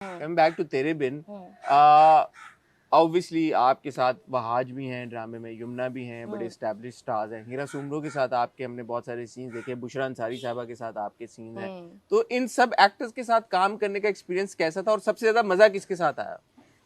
Come back to तेरे बिन, obviously आपके साथ वहाज भी हैं ड्रामे में, यमुना भी हैं, बड़े एस्टैब्लिश स्टार्स हैं, हीरा सुमरो के साथ आपके हमने बहुत सारे सीन्स देखे, बुशरा अंसारी साहबा के साथ आपके सीन हैं, तो इन सब एक्टर्स के साथ काम करने का एक्सपीरियंस कैसा था और सबसे ज्यादा मजा किसके साथ आया?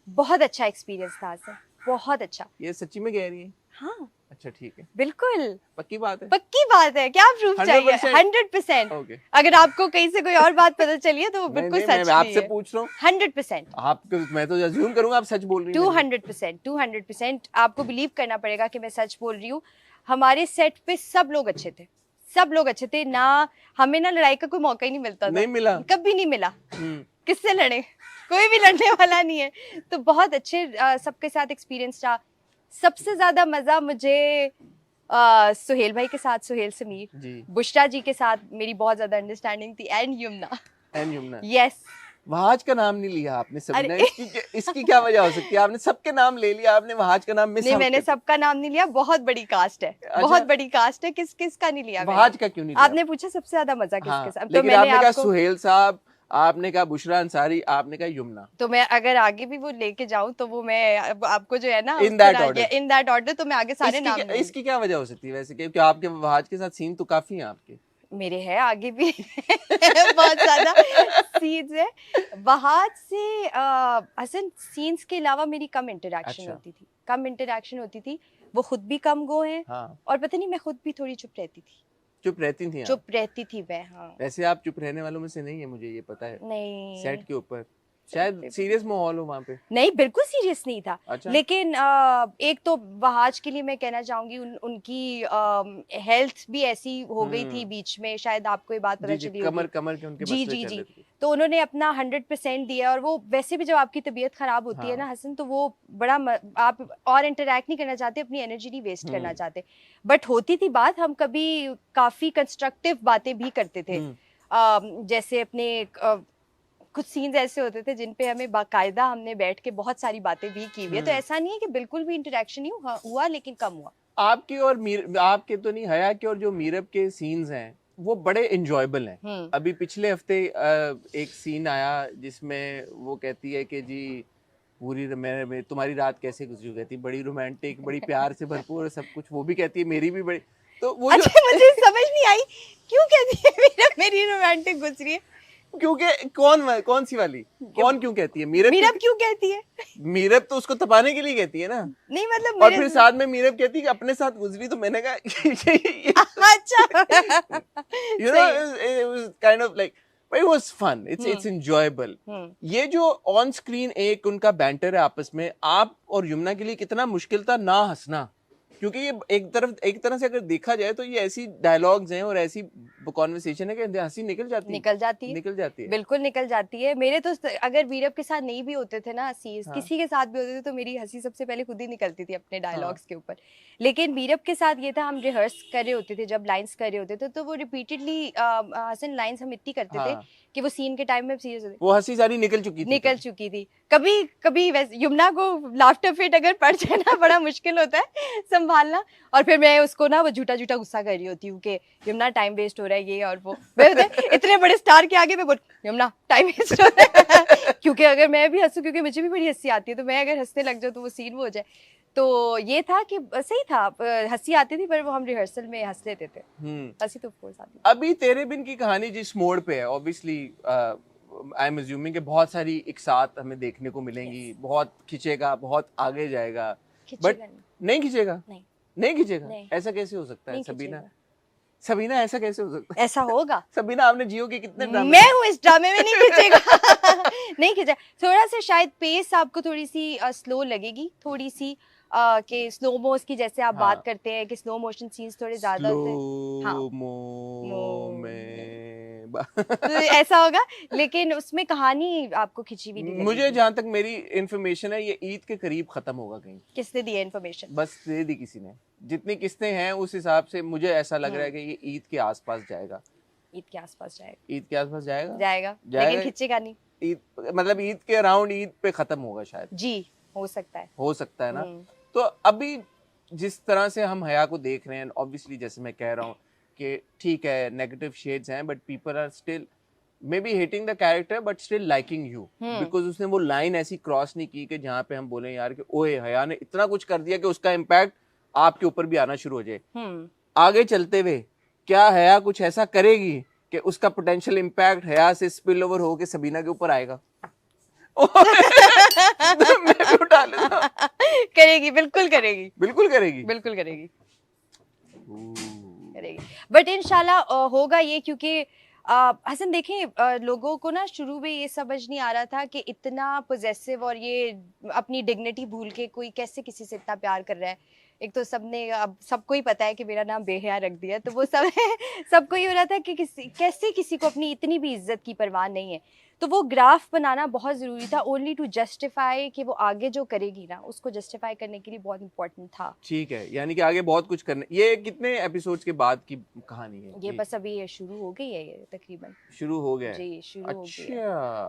बहुत अच्छा एक्सपीरियंस था सर, बहुत अच्छा। ये सच्ची में कह रही है? हाँ अच्छा ठीक है, बिल्कुल पक्की बात है? पक्की बात है, क्या प्रूफ चाहिए? 100%। ओके, अगर आपको कहीं से कोई और बात पता चली है तो वो बिल्कुल सच मैं आपसे पूछ रहा हूँ 100%। आपको, मैं तो अज्यूम करूंगा आप सच बोल रही हैं। 200% आपको बिलीव करना पड़ेगा कि मैं सच बोल रही हूँ। हमारे सेट पे सब लोग अच्छे थे, सब लोग अच्छे थे ना, हमें ना लड़ाई का कोई मौका ही नहीं मिलता था। नहीं मिला? कभी नहीं मिला। किससे लड़े? कोई भी लड़ने वाला नहीं है। तो बहुत अच्छे सबके साथ एक्सपीरियंस रहा। सबसे ज्यादा मजा मुझे सुहेल भाई के साथ, सुहेल समीर, बुशरा जी के साथ मेरी बहुत ज्यादा अंडरस्टैंडिंग थी, एंड यमुना। यस। वहाज का नाम नहीं लिया आपने सबने, इसकी क्या वजह हो सकती है? आपने सबके नाम ले लिया, आपने वहाज का नाम मिस नहीं, मैंने सबका नाम नहीं लिया, बहुत बड़ी कास्ट है। अच्छा? बहुत बड़ी कास्ट है, किस का नहीं लिया? वहाज का क्यों नहीं लिया? आपने पूछा सबसे ज्यादा मजा किसके साथ, तो मैंने आपने कहा सुहेल साहब, आपने कहा बुशरा अंसारी, आपने कहा यमुना। तो मैं अगर आगे भी वो लेके जाऊं तो वो मैं आपको जो है ना इन दैट ऑर्डर तो मैं आगे सारे नाम इसकी क्या वजह हो सकती है वैसे? क्योंकि आपके वहाज के साथ सीन तो काफी हैं आपके। मेरे है आगे भी बहुत ज्यादा सीन्स है वहाज से। हसन सीन्स के अलावा मेरी कम इंटरेक्शन होती थी, वो खुद भी कम गो हैं। और पता नहीं मैं खुद भी थोड़ी चुप रहती थी। चुप रहती थी? चुप रहती थी मैं, हाँ। वैसे आप चुप रहने वालों में से नहीं है, मुझे ये पता है। नहीं, सेट के ऊपर शायद सीरियस माहौल हो वहाँ पे। नहीं, बिल्कुल सीरियस नहीं था। अच्छा? लेकिन एक तो वहाज के लिए मैं कहना चाहूंगी उनकी हेल्थ भी ऐसी हो गई थी बीच में, शायद आपको ये बात पता चली होगी। कमर के उनके जी जी जी। तो उन्होंने अपना 100% दिया, और वो वैसे भी जब आपकी तबीयत खराब होती है ना हसन, तो वो बड़ा आप और इंटरेक्ट नहीं करना चाहते, अपनी एनर्जी नहीं वेस्ट करना चाहते। बट होती थी बात, हम कभी काफी कंस्ट्रक्टिव बातें भी करते थे। जैसे अपने कुछ सीन्स ऐसे होते थे जिन पे हमें बाकायदा हमने बैठ के बहुत सारी बातें भी की हुई है। तो ऐसा नहीं है कि बिल्कुल भी इंटरेक्शन ही हुआ, लेकिन कम हुआ। आपकी और आपके तो नहीं, हया के और जो मीरब के सीन्स हैं वो बड़े इंजॉयबल हैं। अभी पिछले हफ्ते एक सीन आया जिसमें वो कहती है कि जी पूरी मैं तुम्हारी रात कैसे गुजरी, कहती बड़ी रोमांटिक, बड़ी प्यार से भरपूर सब कुछ, वो भी कहती है मेरी भी बड़ी। तो वो अच्छा, मुझे समझ नहीं आई क्यों कहती है मेरी रोमांटिक गुजरी है। क्योंकि कौन सी वाली, कौन क्यों कहती है? मीरब क्यों कहती है? मीरब तो उसको तपाने के लिए कहती है ना। नहीं मतलब और फिर साथ में मीरब कहती है कि अपने साथ गुजरी, तो मैंने कहा अच्छा you know it was kind of like, but it was fun, it's enjoyable. ये जो ऑन स्क्रीन एक उनका बैंटर है आपस में, आप और यमुना के लिए कितना मुश्किल था ना हंसना? क्योंकि ये एक तरह से अगर देखा जाए तो ये ऐसी डायलॉग्स हैं और ऐसी कॉन्वर्सेशन है कि हंसी निकल जाती है। बिल्कुल निकल जाती है। मेरे तो अगर वीरब के साथ नहीं भी होते थे ना सीन्स, किसी के साथ भी होते थे, तो मेरी हंसी सबसे पहले खुद ही निकलती थी अपने डायलॉग्स के ऊपर। लेकिन वीरब के साथ ये था, हम रिहर्स कर रहे होते थे, जब लाइंस कर रहे होते थे तो वो रिपीटेडली हसन लाइंस हम इतनी करते थे कि वो सीन के टाइम में सीरियस होते, वो हंसी सारी निकल चुकी थी। कभी कभी वैसे यमुना को लाफ्टर फिट अगर पड़ जाए ना, बड़ा मुश्किल होता है संभालना। और फिर मैं उसको ना वो झूठा गुस्सा कर रही होती हूँ कि यमुना टाइम वेस्ट हो रहा है ये और वो। इतने बड़े स्टार के आगे मैं बोल, यमुना टाइम वेस्ट हो रहा है क्योंकि अगर मैं भी हंसू, क्योंकि मुझे भी बड़ी हंसी आती है, तो मैं अगर हंसने लग जाऊँ तो वो सीन वो हो जाए। तो ये था कि सही था, हंसी आती थी, पर वो हम रिहर्सल में हंस लेते थे। हंसी तो ऑफ कोर्स आती। अभी तेरे बिन की कहानी जिस मोड़ पे है, ऑब्वियसली आई एम अज्यूमिंग कि बहुत सारी एक साथ हमें देखने को मिलेंगी। बहुत खिंचेगा, बहुत आगे जाएगा, बट नहीं खिंचेगा। नहीं खिंचेगा, ऐसा कैसे हो सकता है? सबीना ऐसा कैसे हो सकता है? ऐसा होगा सबीना, आपने जियो के कितने ड्रामे, मैं हूँ इस ड्रामे में, नहीं खींचेगा नहीं खींचा। थोड़ा सा शायद पेस आपको थोड़ी सी स्लो लगेगी, थोड़ी सी कि स्लो मोस की, जैसे आप बात करते हैं कि स्लो मोशन सीन्स थोड़े ज्यादा होते तो ऐसा होगा। लेकिन उसमें कहानी आपको खिंची भी नहीं। मुझे जहाँ तक मेरी इंफॉर्मेशन है, ये ईद के करीब खत्म होगा कहीं। किसने दी इन्फॉर्मेशन? बस दे दी किसी ने, जितनी किस्तें हैं उस हिसाब से मुझे ऐसा लग रहा है कि ये ईद के आसपास जाएगा। ईद के आसपास जाएगा? ईद के आसपास जाएगा लेकिन खिंचेगा नहीं। ईद मतलब ईद के अराउंड, ईद पे खत्म होगा शायद। जी, हो सकता है ना। तो अभी जिस तरह से हम हया को देख रहे हैं, ऑब्वियसली जैसे मैं कह रहा हूँ कि ठीक है नेगेटिव शेड्स हैं, but people are still may be hating the character but still liking you, because उसने वो लाइन ऐसी क्रॉस नहीं की कि जहाँ पे हम बोले यार कि ओए हया ने इतना कुछ कर दिया कि उसका इम्पैक्ट आपके ऊपर भी आना शुरू हो जाए। आगे चलते हुए क्या हया कुछ ऐसा करेगी कि उसका पोटेंशियल इम्पैक्ट हया से स्पिल ओवर होके सबीना के ऊपर आएगा? मैं भी उठा लेता। करेगी, बिल्कुल करेगी, बिल्कुल करेगी, बिल्कुल करेगी, करेगी। बट इंशाल्लाह होगा ये, क्योंकि हसन देखें, लोगों को ना शुरू में ये समझ नहीं आ रहा था कि इतना पोजेसिव और ये अपनी डिग्निटी भूल के कोई कैसे किसी से इतना प्यार कर रहा है। एक तो सबने, अब सबको ही पता है कि मेरा नाम बेहया रख दिया, तो वो सब सबको ही हो रहा था कि कैसे किसी को अपनी इतनी भी इज्जत की परवाह नहीं है। तो वो ग्राफ बनाना बहुत ज़रूरी था, ओनली टू जस्टिफाई कि वो आगे जो करेगी ना उसको जस्टिफाई करने के लिए बहुत इंपॉर्टेंट था। ठीक है, यानी कि आगे बहुत कुछ करने। ये कितने एपिसोड्स के बाद की कहानी है? ये बस अभी ये शुरू हो गई है, ये तकरीबन शुरू हो गया है। जी, शुरू हो गई है अच्छा,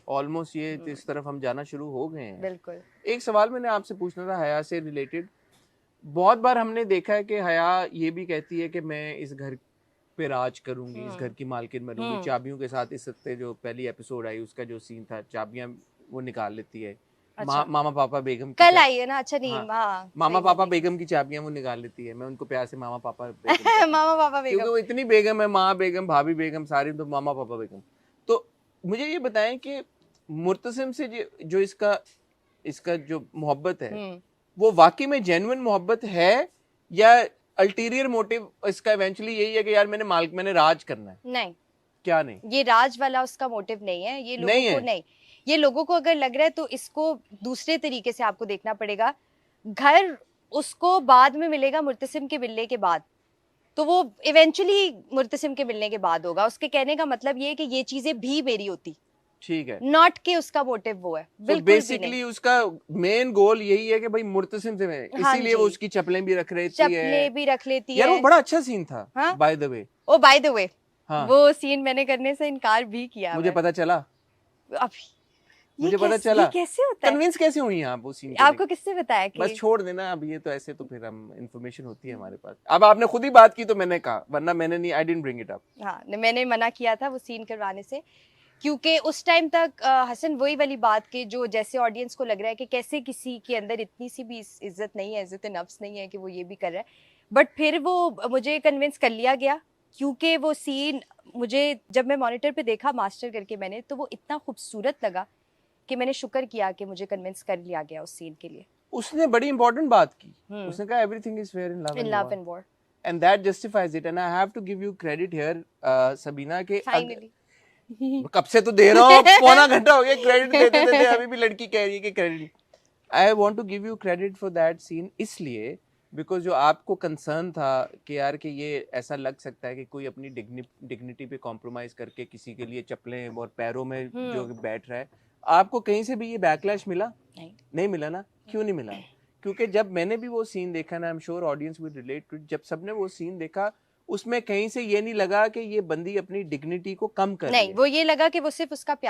ऑलमोस्ट ये इस तरफ हम जाना शुरू हो गए हैं। बिल्कुल। एक सवाल मैंने आपसे पूछना था हया से रिलेटेड। बहुत बार हमने देखा है कि हया ये भी कहती है कि मैं इस घर पे राज करूंगी, इस घर की मालकिन बनूंगी, चाबियों के साथ। इस हफ्ते जो पहली एपिसोड आई उसका जो सीन था, चाबियां वो निकाल लेती है। अच्छा। मामा पापा बेगम कल आई है ना? अच्छा नहीं, हाँ, मामा पापा बेगम की चाबियां वो निकाल लेती है। मैं उनको प्यार से मामा पापा बेगम मामा पापा बेगम, क्योंकि वो इतनी बेगम है, माँ बेगम, भाभी बेगम, सारी तो मामा पापा बेगम। तो मुझे ये बताएं कि मुर्तसिम से जो इसका जो मोहब्बत है वो वाकई में जेन्युइन मोहब्बत है या अल्टीरियर मोटिव इसका इवेंचुअली यही है कि यार मैंने राज करना है? नहीं, क्या नहीं? ये राज वाला उसका मोटिव नहीं है। ये लोगों नहीं को है। नहीं, ये लोगों को अगर लग रहा है तो इसको दूसरे तरीके से आपको देखना पड़ेगा। घर उसको बाद में मिलेगा, मुर्तसिम के मिलने के बाद, तो वो इवेंचुअली मुर्तसिम के मिलने के बाद होगा। उसके कहने का मतलब ये है कि ये चीजें भी मेरी होती, ठीक है, नॉट के उसका मोटिव वो है, बिल्कुल बेसिकली उसका मेन गोल यही है कि भाई मुर्तसिम से मैं, हाँ इसीलिए वो उसकी चप्पलें भी रख लेती है। चप्पलें भी रख लेती है। यार वो बड़ा अच्छा सीन था, हाँ? By the way. Oh by the way, हाँ, वो सीन मैंने करने से इनकार भी किया। मुझे पता चला, अभी मुझे पता चला। ये कैसे होता है? कन्विंस कैसे हुई आप वो सीन? आपको किससे बताया कि? बस छोड़ देना अब ये तो, ऐसे तो फिर हम इंफॉर्मेशन होती है हमारे पास। अब आपने खुद ही बात की तो मैंने कहा, वरना मैंने नहीं, I didn't bring it up. हाँ, मैंने मना किया था वो सीन करवाने से, क्योंकि उस टाइम तक हसन वही वाली बात के जो जैसे ऑडियंस को लग रहा है कि कैसे किसी के अंदर इतनी सी भी इज्जत नहीं है, इज्जत नफ्स नहीं है कि वो ये भी कर रहा है। बट फिर वो मुझे कन्विंस कर लिया गया, क्योंकि वो सीन मुझे जब मैं मॉनिटर पे देखा मास्टर करके मैंने, तो वो इतना खूबसूरत लगा कि मैंने शुक्र किया कि मुझे कन्विंस कर लिया गया उस सीन के लिए। उसने बड़ी इंपॉर्टेंट बात की, उसने कहा everything is fair in love and war, and that justifies it. And I have to give you credit here Sabina के, फाइनली कब से तो दे रहा हूँ, पौना घंटा हो गया क्रेडिट देते देते, अभी भी लड़की कह रही है कि credit. I want to give you credit for that scene, इसलिए बिकॉज जो आपको कंसर्न था कि यार कि ये ऐसा लग सकता है कि कोई अपनी डिग्निटी पे कॉम्प्रोमाइज करके किसी के लिए चप्पलें और पैरों में जो बैठ रहा है, आपको कहीं से भी ये बैकलैश मिला? नहीं मिला ना? क्यों नहीं मिला? क्योंकि जब मैंने भी वो सीन देखा ना, I am sure audience will relate to it, जब सबने वो सीन देखा उसमें कहीं से ये नहीं लगा कि ये बंदी अपनी डिग्निटी को कम कर रही है। नहीं, वो ये लगा कि वो सिर्फ उसका प्यार